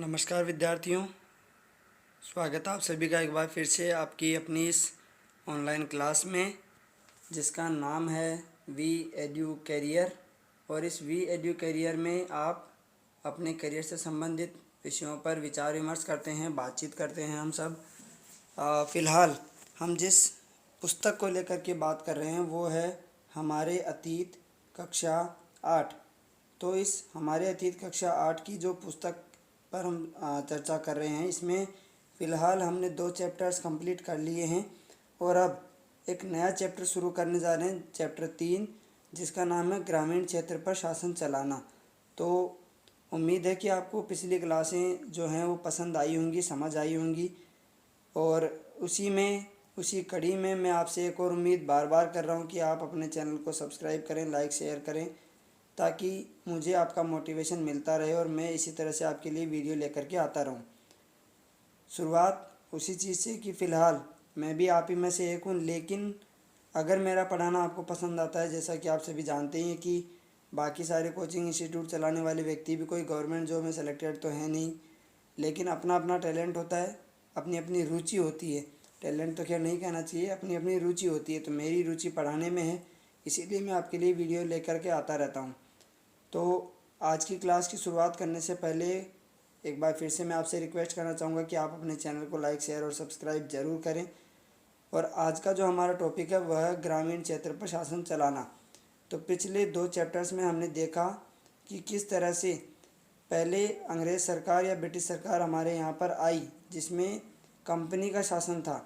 नमस्कार विद्यार्थियों, स्वागत है आप सभी का एक बार फिर से आपकी अपनी इस ऑनलाइन क्लास में, जिसका नाम है वी एड्यू कैरियर। और इस वी एड्यू कैरियर में आप अपने करियर से संबंधित विषयों पर विचार विमर्श करते हैं, बातचीत करते हैं हम सब। फ़िलहाल हम जिस पुस्तक को लेकर के बात कर रहे हैं वो है हमारे अतीत कक्षा 8। तो इस हमारे अतीत कक्षा 8 की जो पुस्तक पर हम चर्चा कर रहे हैं, इसमें फ़िलहाल हमने 2 चैप्टर्स कंप्लीट कर लिए हैं और अब एक नया चैप्टर शुरू करने जा रहे हैं, चैप्टर 3, जिसका नाम है ग्रामीण क्षेत्र पर शासन चलाना। तो उम्मीद है कि आपको पिछली क्लासें जो हैं वो पसंद आई होंगी, समझ आई होंगी। और उसी कड़ी में मैं आपसे एक और उम्मीद बार बार कर रहा हूँ कि आप अपने चैनल को सब्सक्राइब करें, लाइक शेयर करें, ताकि मुझे आपका मोटिवेशन मिलता रहे और मैं इसी तरह से आपके लिए वीडियो लेकर के आता रहूं। शुरुआत उसी चीज़ से कि फ़िलहाल मैं भी आप ही में से एक हूँ, लेकिन अगर मेरा पढ़ाना आपको पसंद आता है, जैसा कि आप सभी जानते हैं कि बाकी सारे कोचिंग इंस्टीट्यूट चलाने वाले व्यक्ति भी कोई गवर्नमेंट जॉब में सेलेक्टेड तो है नहीं, लेकिन अपना अपना टैलेंट होता है, अपनी अपनी रुचि होती है। टैलेंट तो खैर नहीं कहना चाहिए, अपनी अपनी रुचि होती है। तो मेरी रुचि पढ़ाने में है, इसीलिए मैं आपके लिए वीडियो लेकर के आता रहता हूँ। तो आज की क्लास की शुरुआत करने से पहले एक बार फिर से मैं आपसे रिक्वेस्ट करना चाहूँगा कि आप अपने चैनल को लाइक शेयर और सब्सक्राइब ज़रूर करें। और आज का जो हमारा टॉपिक है वह है ग्रामीण क्षेत्र पर शासन चलाना। तो पिछले 2 चैप्टर्स में हमने देखा कि किस तरह से पहले अंग्रेज़ सरकार या ब्रिटिश सरकार हमारे यहाँ पर आई, जिसमें कंपनी का शासन था।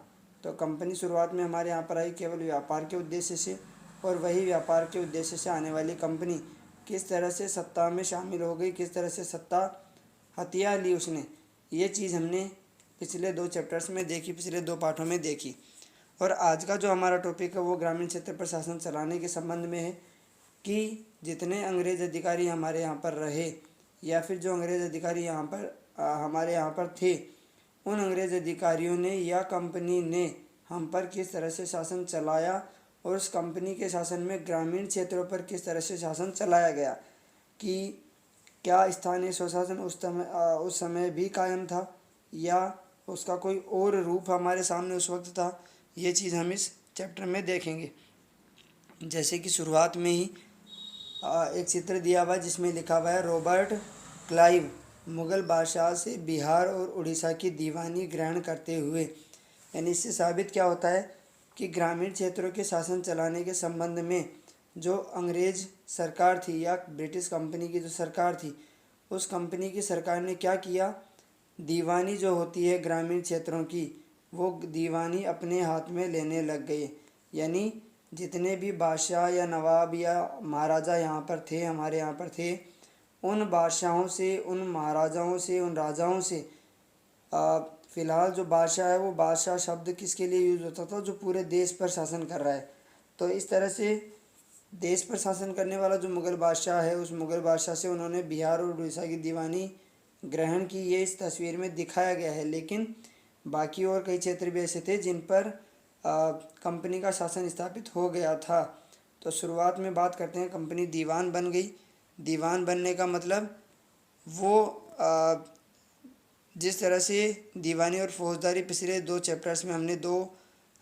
तो कंपनी शुरुआत में हमारे यहाँ पर आई केवल व्यापार के उद्देश्य से, और वही व्यापार के उद्देश्य से आने वाली कंपनी किस तरह से सत्ता में शामिल हो गई, किस तरह से सत्ता हथिया ली उसने। ये चीज़ हमने पिछले 2 चैप्टर्स में देखी, पिछले 2 पाठों में देखी। और आज का जो हमारा टॉपिक है वो ग्रामीण क्षेत्र पर शासन चलाने के संबंध में है कि जितने अंग्रेज़ अधिकारी हमारे यहाँ पर रहे, या फिर जो अंग्रेज़ अधिकारी यहाँ पर हमारे यहाँ पर थे, उन अंग्रेज़ अधिकारियों ने या कंपनी ने हम पर किस तरह से शासन चलाया, और उस कंपनी के शासन में ग्रामीण क्षेत्रों पर किस तरह से शासन चलाया गया, कि क्या स्थानीय स्वशासन उस समय भी कायम था या उसका कोई और रूप हमारे सामने उस वक्त था। ये चीज़ हम इस चैप्टर में देखेंगे। जैसे कि शुरुआत में ही एक चित्र दिया हुआ है जिसमें लिखा हुआ है रॉबर्ट क्लाइव मुग़ल बादशाह से बिहार और उड़ीसा की दीवानी ग्रहण करते हुए। यानी इससे साबित क्या होता है कि ग्रामीण क्षेत्रों के शासन चलाने के संबंध में जो अंग्रेज़ सरकार थी या ब्रिटिश कंपनी की जो सरकार थी, उस कंपनी की सरकार ने क्या किया, दीवानी जो होती है ग्रामीण क्षेत्रों की, वो दीवानी अपने हाथ में लेने लग गए। यानी जितने भी बादशाह या नवाब या महाराजा यहाँ पर थे, हमारे यहाँ पर थे, उन बादशाहों से, उन महाराजाओं से, उन राजाओं से फ़िलहाल जो बादशाह है वो बादशाह शब्द किसके लिए यूज़ होता था, जो पूरे देश पर शासन कर रहा है। तो इस तरह से देश पर शासन करने वाला जो मुग़ल बादशाह है, उस मुग़ल बादशाह से उन्होंने बिहार और उड़ीसा की दीवानी ग्रहण की। ये इस तस्वीर में दिखाया गया है। लेकिन बाकी और कई क्षेत्र भी ऐसे थे जिन पर कंपनी का शासन स्थापित हो गया था। तो शुरुआत में बात करते हैं, कंपनी दीवान बन गई। दीवान बनने का मतलब वो जिस तरह से दीवानी और फौजदारी पिछले 2 चैप्टर्स में हमने 2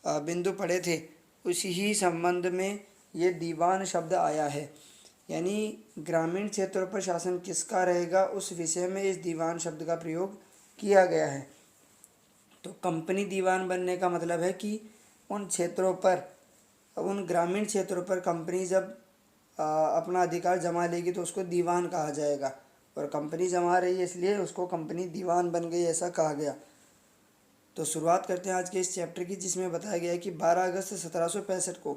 बिंदु पढ़े थे, उसी ही संबंध में ये दीवान शब्द आया है। यानी ग्रामीण क्षेत्रों पर शासन किसका रहेगा, उस विषय में इस दीवान शब्द का प्रयोग किया गया है। तो कंपनी दीवान बनने का मतलब है कि उन क्षेत्रों पर, उन ग्रामीण क्षेत्रों पर कंपनी जब अपना अधिकार जमा लेगी तो उसको दीवान कहा जाएगा। और कंपनी जमा रही है इसलिए उसको कंपनी दीवान बन गई, ऐसा कहा गया। तो शुरुआत करते हैं आज के इस चैप्टर की, जिसमें बताया गया है कि 12 अगस्त 1765 को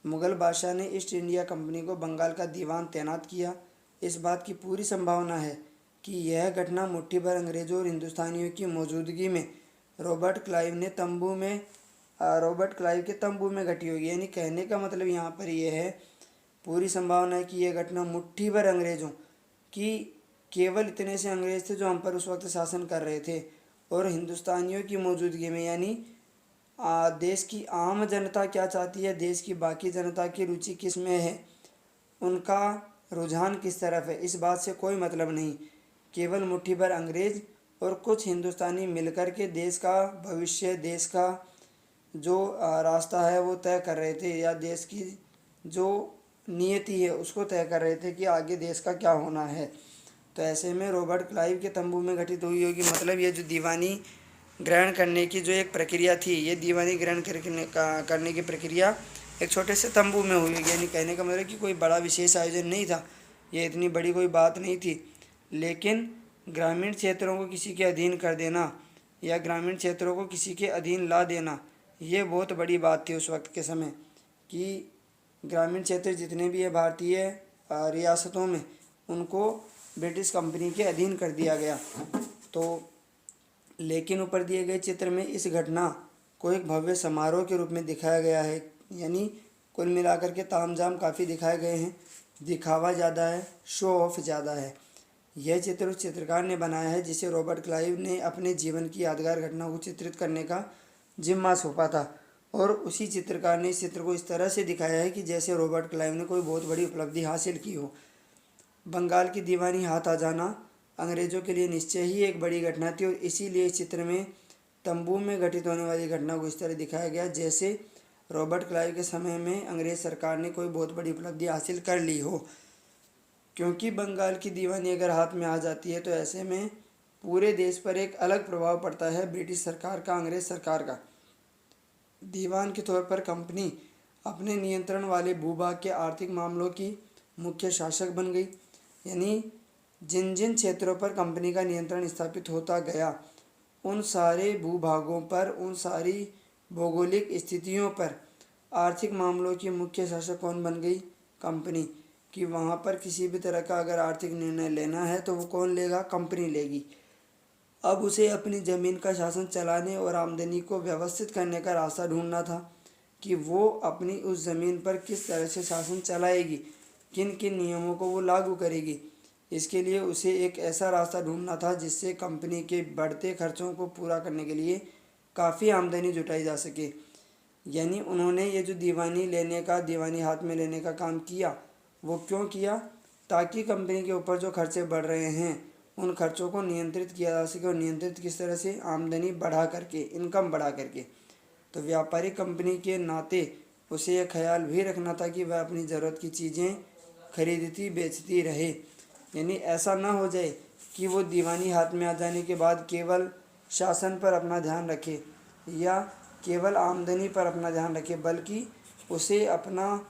मुग़ल बादशाह ने ईस्ट इंडिया कंपनी को बंगाल का दीवान तैनात किया। इस बात की पूरी संभावना है कि यह घटना मुट्ठी भर अंग्रेज़ों और हिंदुस्तानियों की मौजूदगी में रॉबर्ट क्लाइव के तंबू में घटी होगी। यानी कहने का मतलब यहाँ पर यह है, पूरी संभावना है कि यह घटना मुट्ठी भर अंग्रेज़ों की, केवल इतने से अंग्रेज़ थे जो हम पर उस वक्त शासन कर रहे थे, और हिंदुस्तानियों की मौजूदगी में, यानी देश की आम जनता क्या चाहती है, देश की बाकी जनता की रुचि किस में है, उनका रुझान किस तरफ है, इस बात से कोई मतलब नहीं। केवल मुट्ठी भर अंग्रेज़ और कुछ हिंदुस्तानी मिलकर के देश का भविष्य, देश का जो रास्ता है वो तय कर रहे थे, या देश की जो नियति है उसको तय कर रहे थे कि आगे देश का क्या होना है। तो ऐसे में रॉबर्ट क्लाइव के तंबू में घटित हुई होगी, मतलब ये जो दीवानी ग्रहण करने की जो एक प्रक्रिया थी, ये दीवानी ग्रहण करने की प्रक्रिया एक छोटे से तंबू में हुई होगी। यानी कहने का मतलब कि कोई बड़ा विशेष आयोजन नहीं था, ये इतनी बड़ी कोई बात नहीं थी, लेकिन ग्रामीण क्षेत्रों को किसी के अधीन कर देना या ग्रामीण क्षेत्रों को किसी के अधीन ला देना, ये बहुत बड़ी बात थी उस वक्त के समय, कि ग्रामीण क्षेत्र जितने भी है भारतीय रियासतों में, उनको ब्रिटिश कंपनी के अधीन कर दिया गया। तो लेकिन ऊपर दिए गए चित्र में इस घटना को एक भव्य समारोह के रूप में दिखाया गया है। यानी कुल मिलाकर के तामझाम काफ़ी दिखाए गए हैं, दिखावा ज़्यादा है, शो ऑफ ज़्यादा है। यह चित्र उस चित्रकार ने बनाया है जिसे रॉबर्ट क्लाइव ने अपने जीवन की यादगार घटनाओं को चित्रित करने का जिम्मा सौंपा था, और उसी चित्रकार ने इस चित्र को इस तरह से दिखाया है कि जैसे रॉबर्ट क्लाइव ने कोई बहुत बड़ी उपलब्धि हासिल की हो। बंगाल की दीवानी हाथ आ जाना अंग्रेज़ों के लिए निश्चय ही एक बड़ी घटना थी, और इसीलिए इस चित्र में तंबू में घटित होने वाली घटना को इस तरह दिखाया गया जैसे रॉबर्ट क्लाइव के समय में अंग्रेज़ सरकार ने कोई बहुत बड़ी उपलब्धि हासिल कर ली हो। क्योंकि बंगाल की दीवानी अगर हाथ में आ जाती है तो ऐसे में पूरे देश पर एक अलग प्रभाव पड़ता है ब्रिटिश सरकार का, अंग्रेज़ सरकार का। दीवान के तौर पर कंपनी अपने नियंत्रण वाले भूभाग के आर्थिक मामलों की मुख्य शासक बन गई। यानी जिन जिन क्षेत्रों पर कंपनी का नियंत्रण स्थापित होता गया, उन सारे भूभागों पर, उन सारी भौगोलिक स्थितियों पर आर्थिक मामलों की मुख्य शासक कौन बन गई? कंपनी। कि वहाँ पर किसी भी तरह का अगर आर्थिक निर्णय लेना है तो वो कौन लेगा? कंपनी लेगी। अब उसे अपनी ज़मीन का शासन चलाने और आमदनी को व्यवस्थित करने का रास्ता ढूंढना था कि वो अपनी उस ज़मीन पर किस तरह से शासन चलाएगी, किन किन नियमों को वो लागू करेगी। इसके लिए उसे एक ऐसा रास्ता ढूंढना था जिससे कंपनी के बढ़ते खर्चों को पूरा करने के लिए काफ़ी आमदनी जुटाई जा सके। यानी उन्होंने ये जो दीवानी हाथ में लेने का काम किया, वो क्यों किया? ताकि कंपनी के ऊपर जो खर्चे बढ़ रहे हैं उन खर्चों को नियंत्रित किया जा सके। और नियंत्रित किस तरह से? आमदनी बढ़ा करके, इनकम बढ़ा करके। तो व्यापारिक कंपनी के नाते उसे यह ख्याल भी रखना था कि वह अपनी ज़रूरत की चीज़ें खरीदती बेचती रहे। यानी ऐसा ना हो जाए कि वो दीवानी हाथ में आ जाने के बाद केवल शासन पर अपना ध्यान रखे या केवल आमदनी पर अपना ध्यान रखे, बल्कि उसे अपना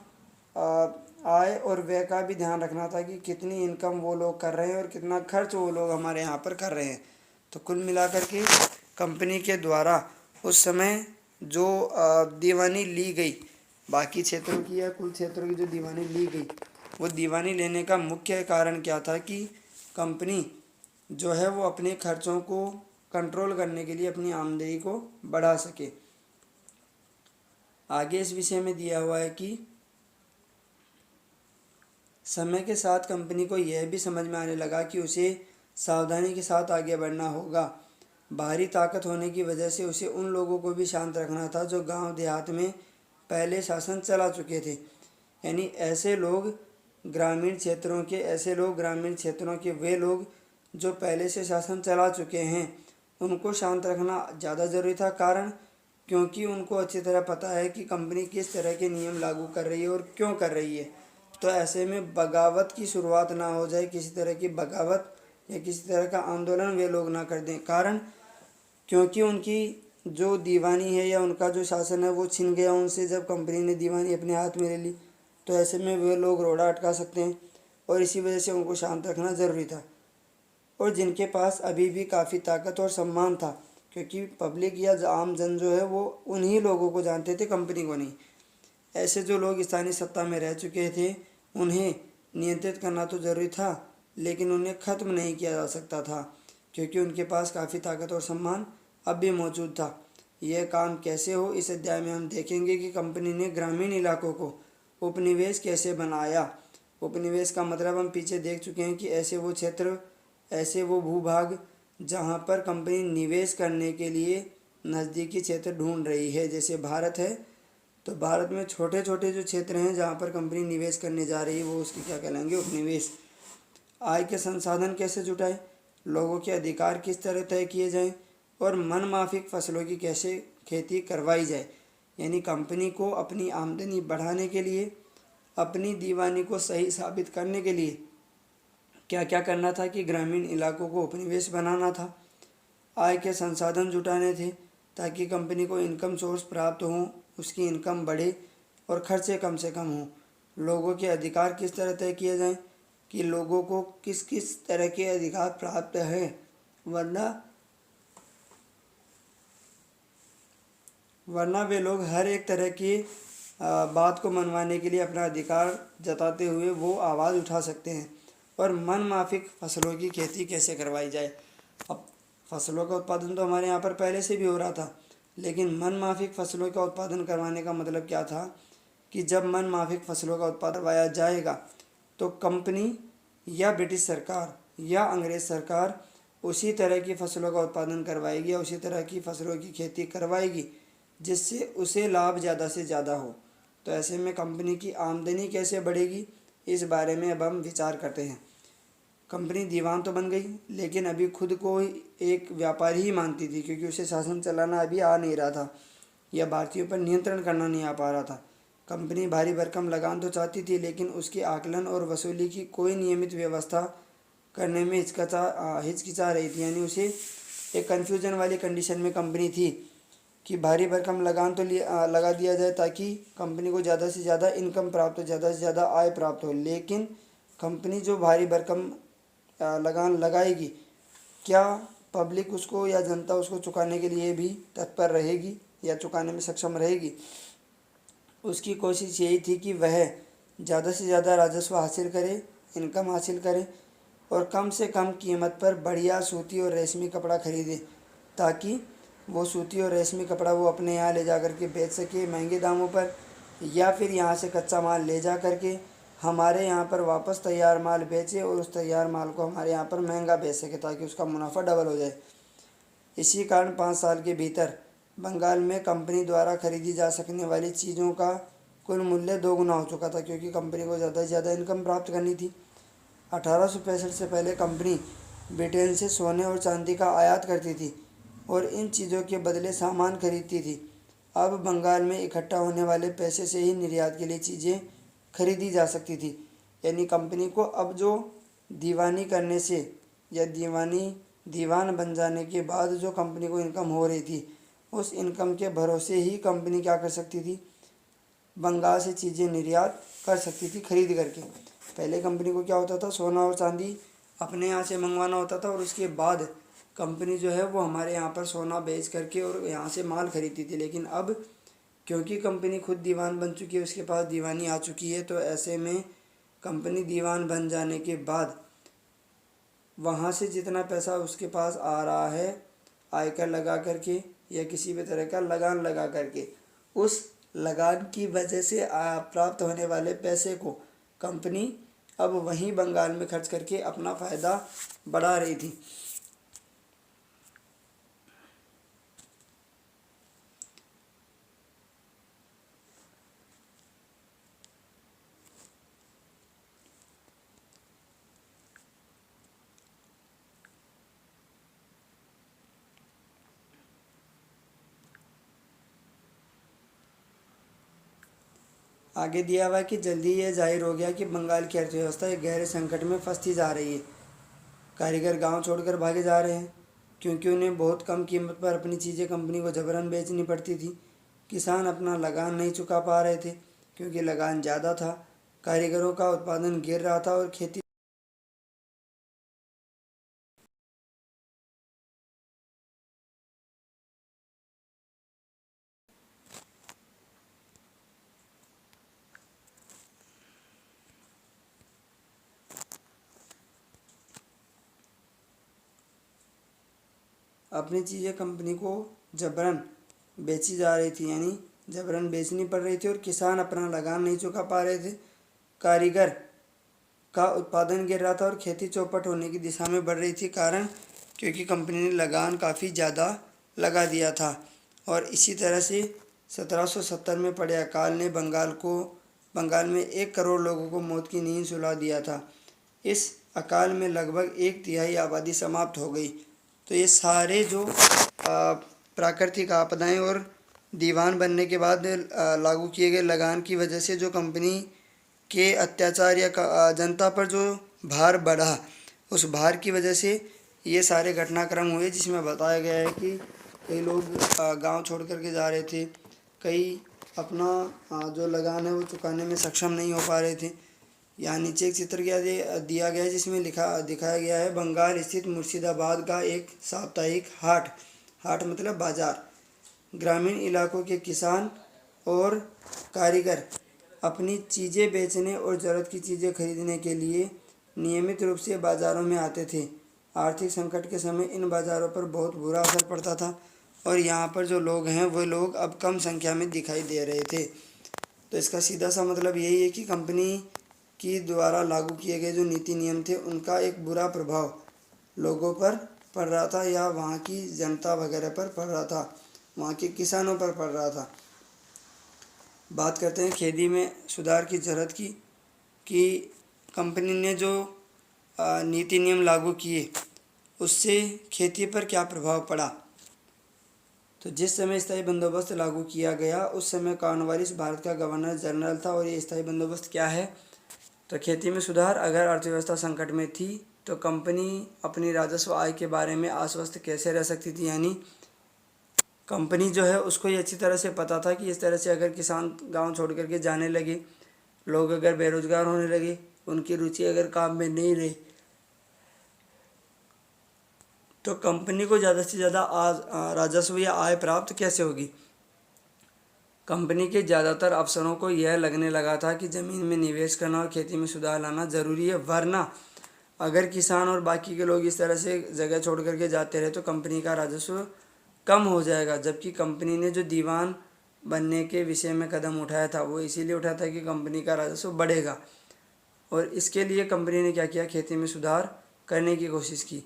आय और व्यय का भी ध्यान रखना था कि कितनी इनकम वो लोग कर रहे हैं और कितना खर्च वो लोग हमारे यहाँ पर कर रहे हैं। तो कुल मिलाकर के कंपनी के द्वारा उस समय जो दीवानी ली गई, बाकी क्षेत्रों की या कुल क्षेत्रों की जो दीवानी ली गई, वो दीवानी लेने का मुख्य कारण क्या था कि कंपनी जो है वो अपने खर्चों को कंट्रोल करने के लिए अपनी आमदनी को बढ़ा सके। आगे इस विषय में दिया हुआ है कि समय के साथ कंपनी को यह भी समझ में आने लगा कि उसे सावधानी के साथ आगे बढ़ना होगा। बाहरी ताकत होने की वजह से उसे उन लोगों को भी शांत रखना था जो गांव देहात में पहले शासन चला चुके थे। यानी ऐसे लोग ग्रामीण क्षेत्रों के वे लोग जो पहले से शासन चला चुके हैं, उनको शांत रखना ज़्यादा ज़रूरी था। कारण क्योंकि उनको अच्छी तरह पता है कि कंपनी किस तरह के नियम लागू कर रही है और क्यों कर रही है। तो ऐसे में बगावत की शुरुआत ना हो जाए, किसी तरह की बगावत या किसी तरह का आंदोलन वे लोग ना कर दें। कारण क्योंकि उनकी जो दीवानी है या उनका जो शासन है वो छिन गया उनसे, जब कंपनी ने दीवानी अपने हाथ में ले ली। तो ऐसे में वे लोग रोड़ा अटका सकते हैं और इसी वजह से उनको शांत रखना ज़रूरी था। और जिनके पास अभी भी काफ़ी ताकत और सम्मान था, क्योंकि पब्लिक या आम जन जो है वो उन्हीं लोगों को जानते थे, कंपनी को नहीं। ऐसे जो लोग स्थानीय सत्ता में रह चुके थे उन्हें नियंत्रित करना तो ज़रूरी था, लेकिन उन्हें ख़त्म नहीं किया जा सकता था, क्योंकि उनके पास काफ़ी ताकत और सम्मान अब भी मौजूद था। यह काम कैसे हो, इस अध्याय में हम देखेंगे कि कंपनी ने ग्रामीण इलाकों को उपनिवेश कैसे बनाया। उपनिवेश का मतलब हम पीछे देख चुके हैं कि ऐसे वो भूभाग जहाँ पर कंपनी निवेश करने के लिए नज़दीकी क्षेत्र ढूंढ रही है। जैसे भारत है, तो भारत में छोटे छोटे जो क्षेत्र हैं जहाँ पर कंपनी निवेश करने जा रही है वो उसके क्या कहलाएंगे? उपनिवेश। आय के संसाधन कैसे जुटाए? लोगों के अधिकार किस तरह तय किए जाएं और मन माफिक फसलों की कैसे खेती करवाई जाए। यानी कंपनी को अपनी आमदनी बढ़ाने के लिए, अपनी दीवानी को सही साबित करने के लिए क्या क्या करना था कि ग्रामीण इलाकों को उपनिवेश बनाना था, आय के संसाधन जुटाने थे ताकि कंपनी को इनकम सोर्स प्राप्त हो, उसकी इनकम बढ़े और खर्चे कम से कम हों। लोगों के अधिकार किस तरह तय किए जाएं कि लोगों को किस किस तरह के अधिकार प्राप्त हैं, वरना वे लोग हर एक तरह की बात को मनवाने के लिए अपना अधिकार जताते हुए वो आवाज़ उठा सकते हैं। और मन माफिक फसलों की खेती कैसे करवाई जाए। अब फसलों का उत्पादन तो हमारे यहाँ पर पहले से भी हो रहा था, लेकिन मन माफिक फसलों का उत्पादन करवाने का मतलब क्या था कि जब मन माफिक फसलों का उत्पादन करवाया जाएगा तो कंपनी या ब्रिटिश सरकार या अंग्रेज़ सरकार उसी तरह की फसलों का उत्पादन करवाएगी या उसी तरह की फसलों की खेती करवाएगी जिससे उसे लाभ ज़्यादा से ज़्यादा हो। तो ऐसे में कंपनी की आमदनी कैसे बढ़ेगी, इस बारे में अब हम विचार करते हैं। कंपनी दीवान तो बन गई, लेकिन अभी खुद को एक व्यापारी ही मानती थी, क्योंकि उसे शासन चलाना अभी आ नहीं रहा था या भारतीयों पर नियंत्रण करना नहीं आ पा रहा था। कंपनी भारी भरकम लगान तो चाहती थी, लेकिन उसके आकलन और वसूली की कोई नियमित व्यवस्था करने में हिचकिचा रही थी। यानी उसे एक कन्फ्यूजन वाली कंडीशन में कंपनी थी कि भारी भरकम लगान तो लगा दिया जाए ताकि कंपनी को ज़्यादा से ज़्यादा इनकम प्राप्त हो, ज़्यादा से ज़्यादा आय प्राप्त हो, लेकिन कंपनी जो भारी भरकम लगान लगाएगी, क्या पब्लिक उसको या जनता उसको चुकाने के लिए भी तत्पर रहेगी या चुकाने में सक्षम रहेगी। उसकी कोशिश यही थी कि वह ज़्यादा से ज़्यादा राजस्व हासिल करे, इनकम हासिल करे और कम से कम कीमत पर बढ़िया सूती और रेशमी कपड़ा खरीदे, ताकि वो सूती और रेशमी कपड़ा वो अपने यहाँ ले जा कर के बेच सके महंगे दामों पर, या फिर यहाँ से कच्चा माल ले जा कर के हमारे यहाँ पर वापस तैयार माल बेचे और उस तैयार माल को हमारे यहाँ पर महंगा बेच सके ताकि उसका मुनाफा डबल हो जाए। इसी कारण 5 साल के भीतर बंगाल में कंपनी द्वारा खरीदी जा सकने वाली चीज़ों का कुल मूल्य 2 गुना हो चुका था, क्योंकि कंपनी को ज़्यादा से ज़्यादा इनकम प्राप्त करनी थी। 1865 से पहले कंपनी ब्रिटेन से सोने और चांदी का आयात करती थी और इन चीज़ों के बदले सामान खरीदती थी। अब बंगाल में इकट्ठा होने वाले पैसे से ही निर्यात के लिए चीज़ें खरीदी जा सकती थी। यानी कंपनी को अब जो दीवानी करने से या दीवान बन जाने के बाद जो कंपनी को इनकम हो रही थी, उस इनकम के भरोसे ही कंपनी क्या कर सकती थी, बंगाल से चीज़ें निर्यात कर सकती थी खरीद करके। पहले कंपनी को क्या होता था, सोना और चांदी अपने यहाँ से मंगवाना होता था और उसके बाद कंपनी जो है वो हमारे यहाँ पर सोना बेच करके और यहाँ से माल खरीदती थी। लेकिन अब क्योंकि कंपनी खुद दीवान बन चुकी है, उसके पास दीवानी आ चुकी है, तो ऐसे में कंपनी दीवान बन जाने के बाद वहाँ से जितना पैसा उसके पास आ रहा है आयकर लगा करके या किसी भी तरह का लगान लगा करके, उस लगान की वजह से प्राप्त होने वाले पैसे को कंपनी अब वहीं बंगाल में खर्च करके अपना फ़ायदा बढ़ा रही थी। आगे दिया हुआ है कि जल्दी ये जाहिर हो गया कि बंगाल की अर्थव्यवस्था एक गहरे संकट में फंसती जा रही है। कारीगर गांव छोड़कर भागे जा रहे हैं क्योंकि उन्हें बहुत कम कीमत पर अपनी चीज़ें कंपनी को जबरन बेचनी पड़ती थी। किसान अपना लगान नहीं चुका पा रहे थे क्योंकि लगान ज़्यादा था। कारीगरों का उत्पादन गिर रहा था और खेती अपनी चीज़ें कंपनी को जबरन बेची जा रही थी, यानी जबरन बेचनी पड़ रही थी और किसान अपना लगान नहीं चुका पा रहे थे। कारीगर का उत्पादन गिर रहा था और खेती चौपट होने की दिशा में बढ़ रही थी, कारण क्योंकि कंपनी ने लगान काफ़ी ज़्यादा लगा दिया था। और इसी तरह से 1770 में पड़े अकाल ने बंगाल में 1 करोड़ लोगों को मौत की नींद सुला दिया था। इस अकाल में लगभग 1/3 आबादी समाप्त हो गई। तो ये सारे जो प्राकृतिक आपदाएं और दीवान बनने के बाद लागू किए गए लगान की वजह से जो कंपनी के अत्याचार या जनता पर जो भार बढ़ा, उस भार की वजह से ये सारे घटनाक्रम हुए, जिसमें बताया गया है कि कई लोग गांव छोड़ कर के जा रहे थे, कई अपना जो लगान है वो चुकाने में सक्षम नहीं हो पा रहे थे। यहाँ नीचे एक चित्र दिया गया है जिसमें दिखाया गया है बंगाल स्थित मुर्शिदाबाद का एक साप्ताहिक हाट। हाट मतलब बाजार। ग्रामीण इलाकों के किसान और कारीगर अपनी चीज़ें बेचने और ज़रूरत की चीज़ें खरीदने के लिए नियमित रूप से बाज़ारों में आते थे। आर्थिक संकट के समय इन बाज़ारों पर बहुत बुरा असर पड़ता था और यहाँ पर जो लोग हैं वो लोग अब कम संख्या में दिखाई दे रहे थे। तो इसका सीधा सा मतलब यही है कि कंपनी की द्वारा लागू किए गए जो नीति नियम थे उनका एक बुरा प्रभाव लोगों पर पड़ रहा था, या वहाँ की जनता वगैरह पर पड़ रहा था, वहाँ के किसानों पर पड़ रहा था। बात करते हैं खेती में सुधार की ज़रूरत की, कि कंपनी ने जो नीति नियम लागू किए उससे खेती पर क्या प्रभाव पड़ा। तो जिस समय स्थायी बंदोबस्त लागू किया गया उस समय कॉर्नवालिस भारत का गवर्नर जनरल था। और ये स्थायी बंदोबस्त क्या है, तो खेती में सुधार। अगर अर्थव्यवस्था संकट में थी तो कंपनी अपनी राजस्व आय के बारे में आश्वस्त कैसे रह सकती थी, यानी कंपनी जो है उसको ये अच्छी तरह से पता था कि इस तरह से अगर किसान गांव छोड़ करके जाने लगे, लोग अगर बेरोजगार होने लगे, उनकी रुचि अगर काम में नहीं रही, तो कंपनी को ज़्यादा से ज़्यादा राजस्व या आय प्राप्त कैसे होगी। कंपनी के ज़्यादातर अफसरों को यह लगने लगा था कि ज़मीन में निवेश करना और खेती में सुधार लाना ज़रूरी है, वरना अगर किसान और बाकी के लोग इस तरह से जगह छोड़ करके जाते रहे तो कंपनी का राजस्व कम हो जाएगा। जबकि कंपनी ने जो दीवान बनने के विषय में कदम उठाया था वो इसीलिए उठाया था कि कंपनी का राजस्व बढ़ेगा। और इसके लिए कंपनी ने क्या किया, खेती में सुधार करने की कोशिश की।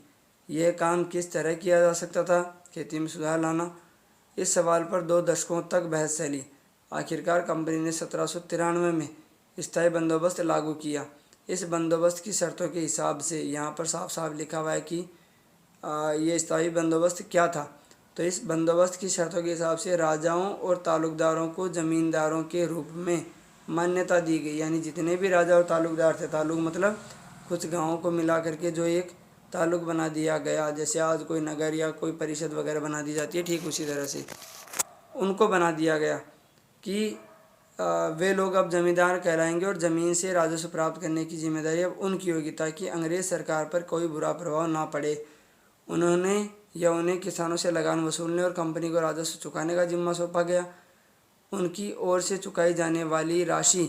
यह काम किस तरह किया जा सकता था, खेती में सुधार लाना, इस सवाल पर 2 दशकों तक बहस चली। आखिरकार कंपनी ने 1793 में स्थायी बंदोबस्त लागू किया। इस बंदोबस्त की शर्तों के हिसाब से यहाँ पर साफ साफ लिखा हुआ है कि ये स्थायी बंदोबस्त क्या था। तो इस बंदोबस्त की शर्तों के हिसाब से राजाओं और तालुकदारों को ज़मींदारों के रूप में मान्यता दी गई, यानी जितने भी राजा और तालुकदार थे, तालुक मतलब कुछ गाँवों को मिला करके जो एक ताल्लुक बना दिया गया, जैसे आज कोई नगर या कोई परिषद वगैरह बना दी जाती है, ठीक उसी तरह से उनको बना दिया गया कि वे लोग अब ज़मींदार कहलाएंगे और ज़मीन से राजस्व प्राप्त करने की जिम्मेदारी अब उनकी होगी, ताकि अंग्रेज़ सरकार पर कोई बुरा प्रभाव ना पड़े। उन्हें किसानों से लगान वसूलने और कंपनी को राजस्व चुकाने का जिम्मा सौंपा गया। उनकी ओर से चुकाई जाने वाली राशि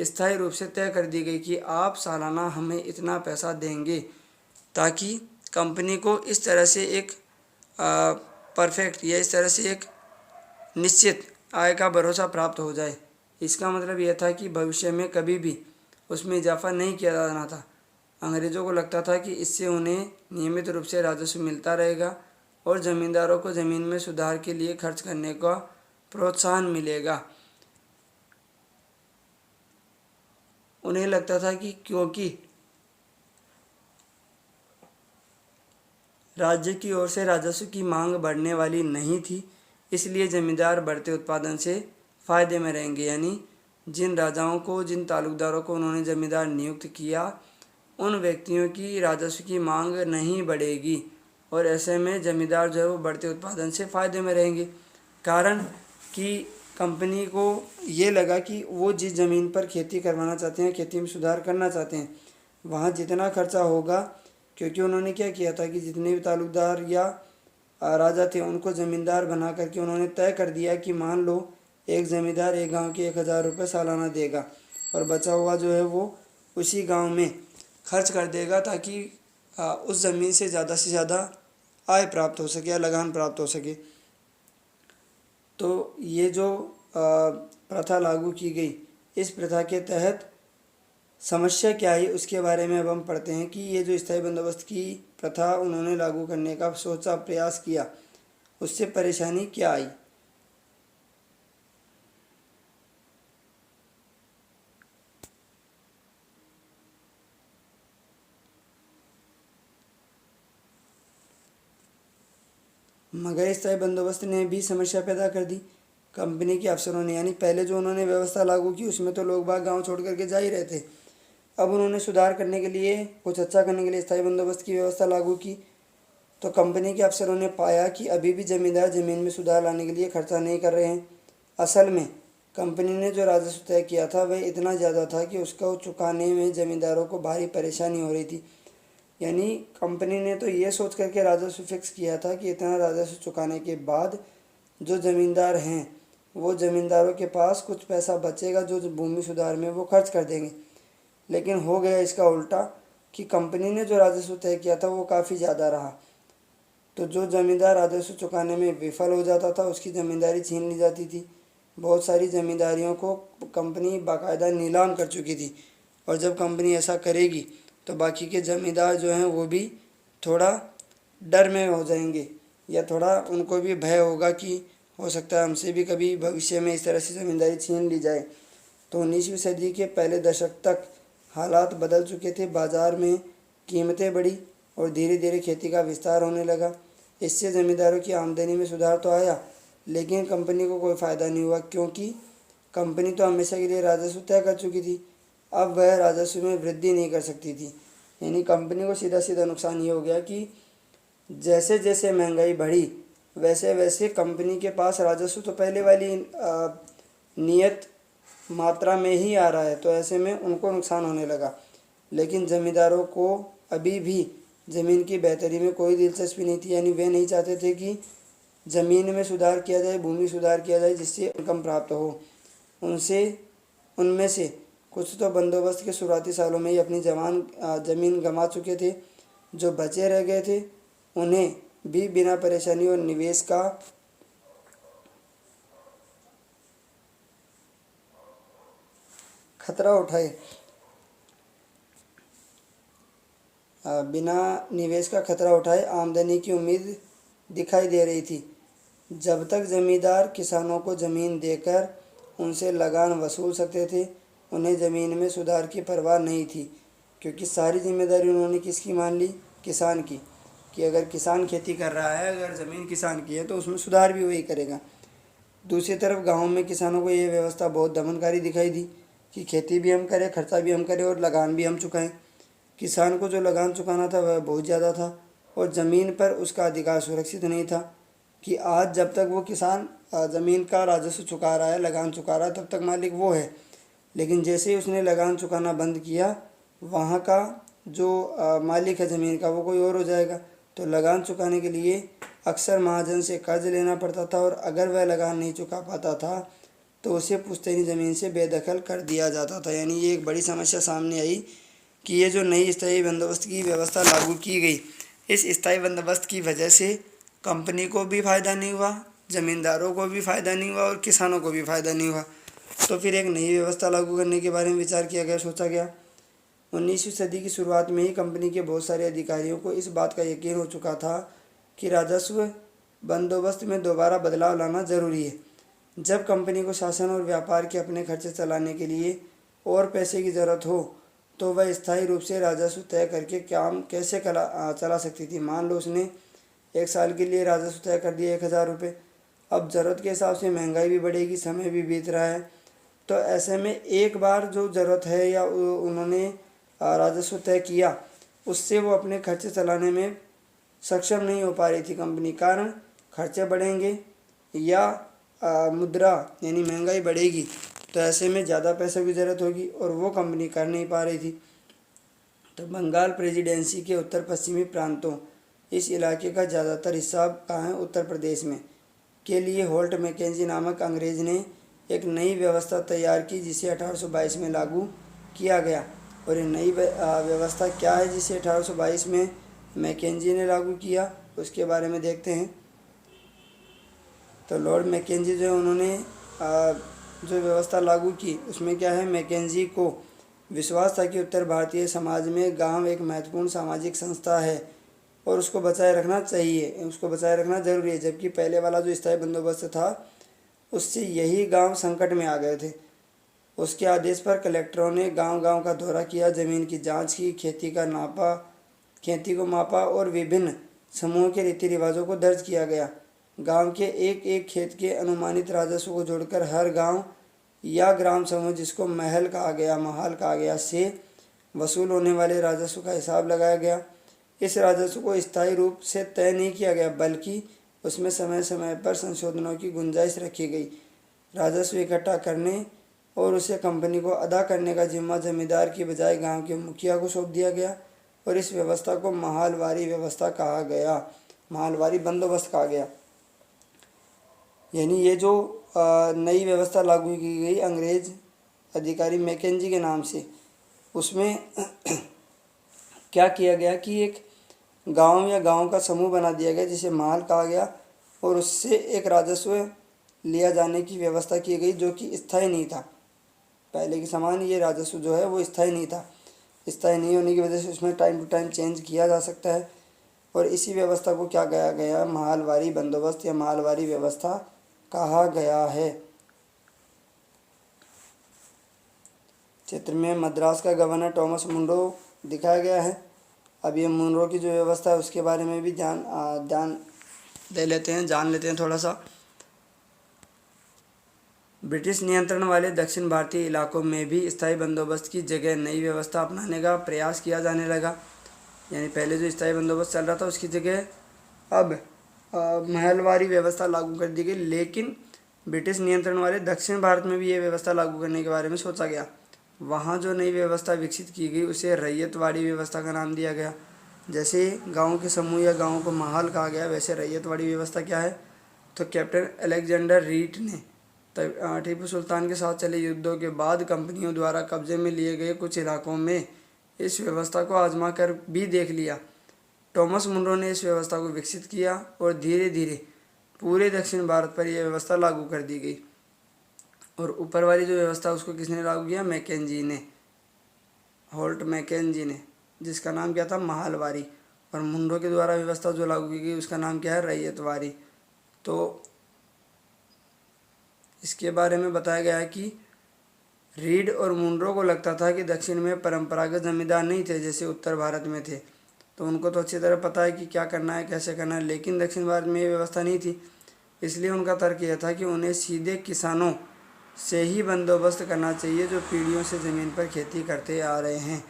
स्थायी रूप से तय कर दी गई कि आप सालाना हमें इतना पैसा देंगे, ताकि कंपनी को इस तरह से एक परफेक्ट या इस तरह से एक निश्चित आय का भरोसा प्राप्त हो जाए। इसका मतलब यह था कि भविष्य में कभी भी उसमें इजाफा नहीं किया जाना था। अंग्रेज़ों को लगता था कि इससे उन्हें नियमित रूप से राजस्व मिलता रहेगा और ज़मींदारों को ज़मीन में सुधार के लिए खर्च करने का प्रोत्साहन मिलेगा। उन्हें लगता था कि क्योंकि राज्य की ओर से राजस्व की मांग बढ़ने वाली नहीं थी, इसलिए ज़मींदार बढ़ते उत्पादन से फ़ायदे में रहेंगे। यानी जिन राजाओं को, जिन तालुकदारों को उन्होंने ज़मींदार नियुक्त किया, उन व्यक्तियों की राजस्व की मांग नहीं बढ़ेगी और ऐसे में ज़मींदार जो है वो बढ़ते उत्पादन से फ़ायदे में रहेंगे। कारण कि कंपनी को ये लगा कि वो जिस ज़मीन पर खेती करवाना चाहते हैं, खेती में सुधार करना चाहते हैं, वहाँ जितना खर्चा होगा, क्योंकि उन्होंने क्या किया था कि जितने भी तालुकदार या राजा थे उनको ज़मींदार बना करके उन्होंने तय कर दिया कि मान लो एक ज़मींदार एक गांव के 1000 रुपये सालाना देगा और बचा हुआ जो है वो उसी गांव में खर्च कर देगा, ताकि उस ज़मीन से ज़्यादा आय प्राप्त हो सके या लगान प्राप्त हो सके। तो ये जो प्रथा लागू की गई, इस प्रथा के तहत समस्या क्या आई उसके बारे में अब हम पढ़ते हैं कि ये जो स्थायी बंदोबस्त की प्रथा उन्होंने लागू करने का सोचा, प्रयास किया, उससे परेशानी क्या आई। मगर स्थायी बंदोबस्त ने भी समस्या पैदा कर दी। कंपनी के अफसरों ने, यानी पहले जो उन्होंने व्यवस्था लागू की उसमें तो लोग बाग गाँव छोड़ करके जा ही रहे थे। अब उन्होंने सुधार करने के लिए, कुछ अच्छा करने के लिए स्थायी बंदोबस्त की व्यवस्था लागू की। तो कंपनी के अफसरों ने पाया कि अभी भी ज़मींदार ज़मीन में सुधार लाने के लिए खर्चा नहीं कर रहे हैं। असल में कंपनी ने जो राजस्व तय किया था वह इतना ज़्यादा था कि उसको चुकाने में ज़मींदारों को भारी परेशानी हो रही थी। यानी कंपनी ने तो ये सोच करके राजस्व फिक्स किया था कि इतना राजस्व चुकाने के बाद जो ज़मींदार हैं वो ज़मींदारों के पास कुछ पैसा बचेगा जो भूमि सुधार में वो खर्च कर देंगे। लेकिन हो गया इसका उल्टा कि कंपनी ने जो राजस्व तय किया था वो काफ़ी ज़्यादा रहा। तो जो ज़मींदार राजस्व चुकाने में विफल हो जाता था उसकी ज़मींदारी छीन ली जाती थी। बहुत सारी ज़मींदारियों को कंपनी बाकायदा नीलाम कर चुकी थी, और जब कंपनी ऐसा करेगी तो बाकी के ज़मींदार जो हैं वो भी थोड़ा डर में हो जाएंगे, या थोड़ा उनको भी भय होगा कि हो सकता है हमसे भी कभी भविष्य में इस तरह से ज़मींदारी छीन ली जाए। तो 19वीं सदी के पहले दशक तक हालात बदल चुके थे। बाज़ार में कीमतें बढ़ी और धीरे धीरे खेती का विस्तार होने लगा। इससे ज़मींदारों की आमदनी में सुधार तो आया, लेकिन कंपनी को कोई फ़ायदा नहीं हुआ, क्योंकि कंपनी तो हमेशा के लिए राजस्व तय कर चुकी थी। अब वह राजस्व में वृद्धि नहीं कर सकती थी। यानी कंपनी को सीधा सीधा नुकसान ये हो गया कि जैसे जैसे महंगाई बढ़ी वैसे वैसे कंपनी के पास राजस्व तो पहले वाली नियत मात्रा में ही आ रहा है, तो ऐसे में उनको नुकसान होने लगा। लेकिन ज़मींदारों को अभी भी ज़मीन की बेहतरी में कोई दिलचस्पी नहीं थी। यानी वे नहीं चाहते थे कि ज़मीन में सुधार किया जाए, भूमि सुधार किया जाए जिससे इनकम प्राप्त हो। उनमें से कुछ तो बंदोबस्त के शुरुआती सालों में ही अपनी ज़मीन गंवा चुके थे। जो बचे रह गए थे उन्हें भी बिना परेशानी और निवेश का खतरा उठाए आमदनी की उम्मीद दिखाई दे रही थी। जब तक ज़मींदार किसानों को ज़मीन देकर उनसे लगान वसूल सकते थे, उन्हें ज़मीन में सुधार की परवाह नहीं थी, क्योंकि सारी जिम्मेदारी उन्होंने किसकी मान ली? किसान की। कि अगर किसान खेती कर रहा है, अगर ज़मीन किसान की है तो उसमें सुधार भी वही करेगा। दूसरी तरफ गाँव में किसानों को ये व्यवस्था बहुत दमनकारी दिखाई दी कि खेती भी हम करें, खर्चा भी हम करें और लगान भी हम चुकाएं। किसान को जो लगान चुकाना था वह बहुत ज़्यादा था, और ज़मीन पर उसका अधिकार सुरक्षित नहीं था। कि आज जब तक वो किसान ज़मीन का राजस्व चुका रहा है, लगान चुका रहा है, तब तक मालिक वो है। लेकिन जैसे ही उसने लगान चुकाना बंद किया, वहाँ का जो मालिक है ज़मीन का वो कोई और हो जाएगा। तो लगान चुकाने के लिए अक्सर महाजन से कर्ज लेना पड़ता था, और अगर वह लगान नहीं चुका पाता था तो उसे पुश्तैनी ज़मीन से बेदखल कर दिया जाता था। यानी ये एक बड़ी समस्या सामने आई कि ये जो नई स्थायी बंदोबस्त की व्यवस्था लागू की गई, इस स्थायी बंदोबस्त की वजह से कंपनी को भी फ़ायदा नहीं हुआ, ज़मींदारों को भी फ़ायदा नहीं हुआ और किसानों को भी फ़ायदा नहीं हुआ। तो फिर एक नई व्यवस्था लागू करने के बारे में विचार किया गया, सोचा गया। 19वीं सदी की शुरुआत में ही कंपनी के बहुत सारे अधिकारियों को इस बात का यकीन हो चुका था कि राजस्व बंदोबस्त में दोबारा बदलाव लाना ज़रूरी है। जब कंपनी को शासन और व्यापार के अपने खर्चे चलाने के लिए और पैसे की ज़रूरत हो तो वह स्थायी रूप से राजस्व तय करके काम कैसे चला सकती थी। मान लो उसने 1 साल के लिए राजस्व तय कर दिया 1000 रुपये। अब ज़रूरत के हिसाब से महंगाई भी बढ़ेगी, समय भी बीत रहा है, तो ऐसे में एक बार जो ज़रूरत है या उन्होंने राजस्व तय किया उससे वो अपने खर्चे चलाने में सक्षम नहीं हो पा रही थी कंपनी। कारण खर्चे बढ़ेंगे या मुद्रा यानी महंगाई बढ़ेगी, तो ऐसे में ज़्यादा पैसों की ज़रूरत होगी और वो कंपनी कर नहीं पा रही थी। तो बंगाल प्रेसिडेंसी के उत्तर पश्चिमी प्रांतों, इस इलाके का ज़्यादातर हिस्सा कहाँ है? उत्तर प्रदेश में, के लिए होल्ट मैकेंजी नामक अंग्रेज़ ने एक नई व्यवस्था तैयार की जिसे 1822 में लागू किया गया। और ये नई व्यवस्था क्या है जिसे 1822 में मैकेंजी ने लागू किया, उसके बारे में देखते हैं। तो लॉर्ड मैकेंजी जो उन्होंने जो व्यवस्था लागू की उसमें क्या है, मैकेंजी को विश्वास था कि उत्तर भारतीय समाज में गांव एक महत्वपूर्ण सामाजिक संस्था है और उसको बचाए रखना चाहिए, उसको बचाए रखना ज़रूरी है। जबकि पहले वाला जो स्थायी बंदोबस्त था उससे यही गांव संकट में आ गए थे। उसके आदेश पर कलेक्टरों ने गांव-गांव का दौरा किया, ज़मीन की जांच की, खेती को मापा और विभिन्न समूह के रीति रिवाजों को दर्ज किया गया। गांव के एक एक खेत के अनुमानित राजस्व को जोड़कर हर गांव या ग्राम समूह, जिसको महल कहा गया से वसूल होने वाले राजस्व का हिसाब लगाया गया। इस राजस्व को स्थायी रूप से तय नहीं किया गया, बल्कि उसमें समय समय पर संशोधनों की गुंजाइश रखी गई। राजस्व इकट्ठा करने और उसे कंपनी को अदा करने का जिम्मा जमींदार की बजाय गांव के मुखिया को सौंप दिया गया और इस व्यवस्था को महालवारी व्यवस्था कहा गया, महालवारी बंदोबस्त कहा गया। यानी ये जो नई व्यवस्था लागू की गई अंग्रेज अधिकारी मैकेंजी के नाम से, उसमें क्या किया गया कि एक गांव या गांव का समूह बना दिया गया जिसे महल कहा गया और उससे एक राजस्व लिया जाने की व्यवस्था की गई जो कि स्थायी नहीं था। पहले के समान ये राजस्व जो है वो स्थायी नहीं था। स्थायी नहीं होने की वजह से उसमें टाइम टू टाइम चेंज किया जा सकता है और इसी व्यवस्था को क्या कहा गया, महालवारी बंदोबस्त या महालवारी व्यवस्था कहा गया है। चित्र में मद्रास का गवर्नर टॉमस मुनरो दिखाया गया है। अब ये मुनरो की जो व्यवस्था है उसके बारे में भी जान लेते हैं थोड़ा सा। ब्रिटिश नियंत्रण वाले दक्षिण भारतीय इलाकों में भी स्थायी बंदोबस्त की जगह नई व्यवस्था अपनाने का प्रयास किया जाने लगा। यानी पहले जो स्थायी बंदोबस्त चल रहा था उसकी जगह अब महलवारी व्यवस्था लागू कर दी गई, लेकिन ब्रिटिश नियंत्रण वाले दक्षिण भारत में भी ये व्यवस्था लागू करने के बारे में सोचा गया। वहाँ जो नई व्यवस्था विकसित की गई उसे रैयतवाड़ी व्यवस्था का नाम दिया गया। जैसे गाँव के समूह या गाँव को महल कहा गया, वैसे रैयतवाड़ी व्यवस्था क्या है, तो कैप्टन अलेक्जेंडर रीट ने टीपू सुल्तान के साथ चले युद्धों के बाद कंपनियों द्वारा कब्जे में लिए गए कुछ इलाकों में इस व्यवस्था को आजमा कर भी देख लिया। टॉमस मुनरो ने इस व्यवस्था को विकसित किया और धीरे धीरे पूरे दक्षिण भारत पर यह व्यवस्था लागू कर दी गई। और ऊपर वाली जो व्यवस्था उसको किसने लागू किया, मैकेंजी ने, होल्ट मैकेंजी ने, जिसका नाम क्या था, महलवारी। और मुनरो के द्वारा व्यवस्था जो लागू की गई उसका नाम क्या है, रैयतवाड़ी। तो इसके बारे में बताया गया है कि रीड और मुनरो को लगता था कि दक्षिण में परंपरागत जमींदार नहीं थे जैसे उत्तर भारत में थे, तो उनको तो अच्छी तरह पता है कि क्या करना है कैसे करना है, लेकिन दक्षिण भारत में ये व्यवस्था नहीं थी। इसलिए उनका तर्क यह था कि उन्हें सीधे किसानों से ही बंदोबस्त करना चाहिए जो पीढ़ियों से ज़मीन पर खेती करते आ रहे हैं।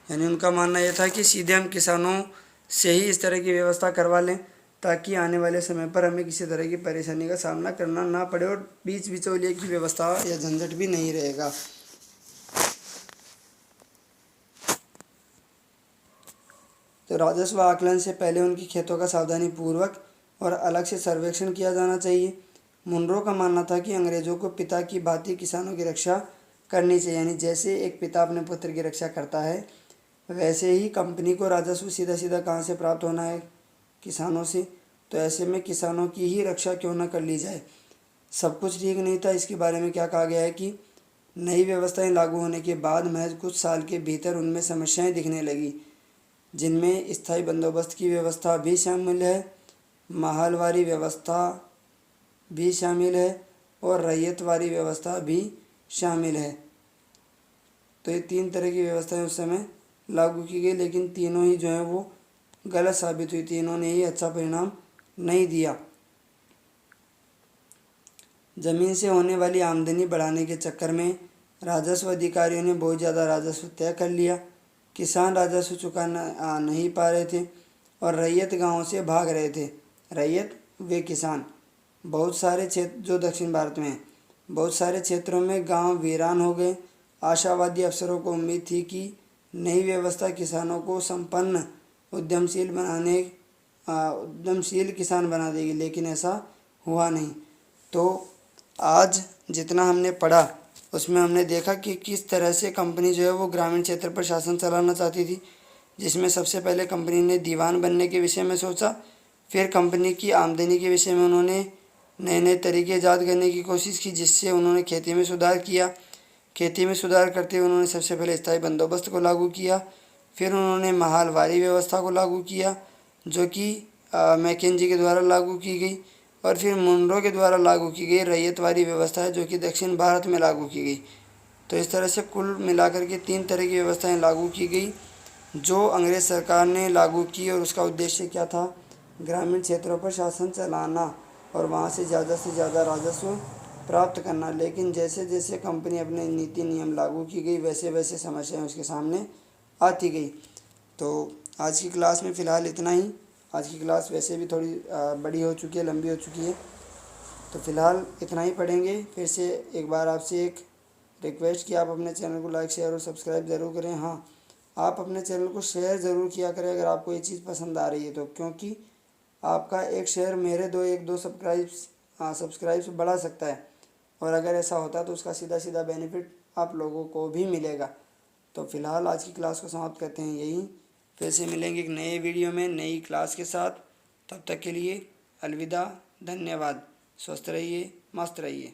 यानी उनका मानना यह था कि सीधे हम किसानों से ही इस तरह की व्यवस्था करवा लें ताकि आने वाले समय पर हमें किसी तरह की परेशानी का सामना करना ना पड़े और बीच बिचौलिए की व्यवस्था या झंझट भी नहीं रहेगा। तो राजस्व आकलन से पहले उनकी खेतों का सावधानीपूर्वक और अलग से सर्वेक्षण किया जाना चाहिए। मुनरो का मानना था कि अंग्रेजों को पिता की भांति किसानों की रक्षा करनी चाहिए। यानी जैसे एक पिता अपने पुत्र की रक्षा करता है वैसे ही कंपनी को राजस्व सीधा सीधा कहाँ से प्राप्त होना है, किसानों से। तो ऐसे में किसानों की ही रक्षा क्यों न कर ली जाए। सब कुछ ठीक नहीं था। इसके बारे में क्या कहा गया है कि नई व्यवस्थाएं लागू होने के बाद महज कुछ साल के भीतर उनमें समस्याएं दिखने लगी, जिनमें स्थायी बंदोबस्त की व्यवस्था भी शामिल है, महलवारी व्यवस्था भी शामिल है और रैयतवाड़ी व्यवस्था भी शामिल है। तो ये 3 तरह की व्यवस्थाएं उस समय लागू की गई, लेकिन तीनों ही जो है वो गलत साबित हुई। तीनों ने ही अच्छा परिणाम नहीं दिया। ज़मीन से होने वाली आमदनी बढ़ाने के चक्कर में राजस्व अधिकारियों ने बहुत ज़्यादा राजस्व तय कर लिया। किसान राजस्व चुका नहीं पा रहे थे और रैयत गाँव से भाग रहे थे। रैयत वे किसान। बहुत सारे क्षेत्र जो दक्षिण भारत में हैं, बहुत सारे क्षेत्रों में गांव वीरान हो गए। आशावादी अफसरों को उम्मीद थी कि नई व्यवस्था किसानों को संपन्न उद्यमशील किसान बना देगी, लेकिन ऐसा हुआ नहीं। तो आज जितना हमने पढ़ा उसमें हमने देखा कि किस तरह से कंपनी जो है वो ग्रामीण क्षेत्र पर शासन चलाना चाहती थी, जिसमें सबसे पहले कंपनी ने दीवान बनने के विषय में सोचा। फिर कंपनी की आमदनी के विषय में उन्होंने नए नए तरीके ईजाद करने की कोशिश की, जिससे उन्होंने खेती में सुधार किया। खेती में सुधार करते हुए उन्होंने सबसे पहले स्थायी बंदोबस्त को लागू किया। फिर उन्होंने महलवारी व्यवस्था को लागू किया जो कि मैकेंजी के द्वारा लागू की गई, और फिर मुनरो के द्वारा लागू की गई रैयतवाड़ी व्यवस्था है जो कि दक्षिण भारत में लागू की गई। तो इस तरह से कुल मिलाकर के 3 तरह की व्यवस्थाएं लागू की गई जो अंग्रेज़ सरकार ने लागू की। और उसका उद्देश्य क्या था, ग्रामीण क्षेत्रों पर शासन चलाना और वहाँ से ज़्यादा राजस्व प्राप्त करना। लेकिन जैसे जैसे कंपनी अपने नीति नियम लागू की गई, वैसे वैसे समस्याएं उसके सामने आती गई। तो आज की क्लास में फ़िलहाल इतना ही। आज की क्लास वैसे भी थोड़ी बड़ी हो चुकी है, लंबी हो चुकी है, तो फ़िलहाल इतना ही पढ़ेंगे। फिर से एक बार आपसे एक रिक्वेस्ट कि आप अपने चैनल को लाइक, शेयर और सब्सक्राइब ज़रूर करें। हाँ, आप अपने चैनल को शेयर ज़रूर किया करें अगर आपको ये चीज़ पसंद आ रही है तो, क्योंकि आपका एक शेयर मेरे एक दो सब्सक्राइब्स बढ़ा सकता है, और अगर ऐसा होता है तो उसका सीधा सीधा बेनिफिट आप लोगों को भी मिलेगा। तो फ़िलहाल आज की क्लास को समाप्त करते हैं यहीं। फिर से मिलेंगे एक नए वीडियो में नई क्लास के साथ। तब तक के लिए अलविदा, धन्यवाद। स्वस्थ रहिए, मस्त रहिए।